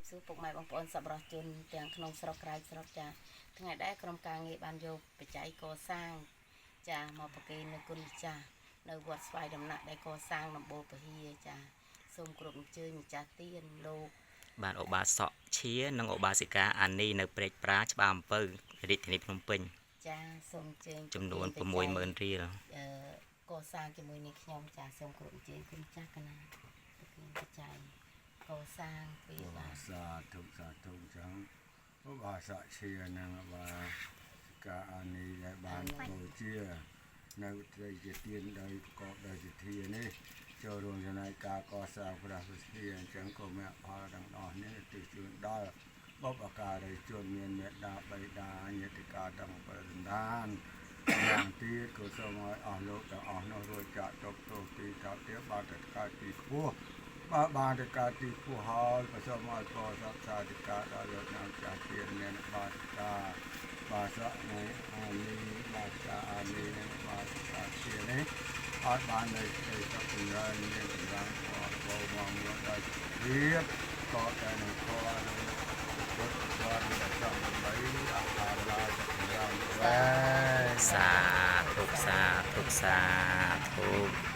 សួរពុកម៉ែបងប្អូនសប្បុរសជនទាំងក្នុងស្រុកក្រៅស្រុកចាថ្ងៃដែរក្រុមការងារបានយកបច្ច័យកសាងចាមកប្រគេននៅគុណម្ចាស់នៅវត្តស្វាយដំណាក់ដែលកសាងដំបូលពហិយចាសូមគ្រប់អញ្ជើញម្ចាស់ទានលោកបានឧបាសកឈានិងឧបាសិកាអានីនៅព្រែកប្រាច្បារអំពៅរាជធានីភ្នំពេញចាសូមអញ្ជើញចំនួន 60000 រៀលកសាងជាមួយនឹងខ្ញុំចាសូមគ្រប់អញ្ជើញគុណម្ចាស់កណាប្រគេនបច្ច័យកសាងពីបាទសាធុចឹងឧបាសកឈានិងឧបាសិកាអានីដែលបានបូជានៅត្រីជាទានដោយប្រកបដោយសទ្ធានេះចូលរួមចំណែកការកសាងព្រះវិហារអញ្ចឹងក៏មានផលទាំងអស់នេះទិជូនដល់បុព្វការីជនមានមេត្តាបិតាញាតិកាទាំងប្រដានយ៉ាងទៀតក៏សូមឲ្យអស់លោកទាំងអស់នោះរួចចាកទុកទោសទីថោកទាបបានតែកើតទីខ្ពស់បានតែកើតទីខ្ពស់ហើយក៏សូមឲ្យកសាងសាធិការដល់លោកនាងចាស់ទៀតមានបាសិកាបាសកនៃអានីបាសិកាអានីនិងបាសិកាជានេះអត់បាននៅស្ដីសុខចម្រើនមានកម្លាំងផងមកមួយដល់ទៀតក៏តែនឹងខលនឹងពុទ្ធគាត់នឹងចង់ដើម្បីអខារាជចម្រើនសាធុសាធុ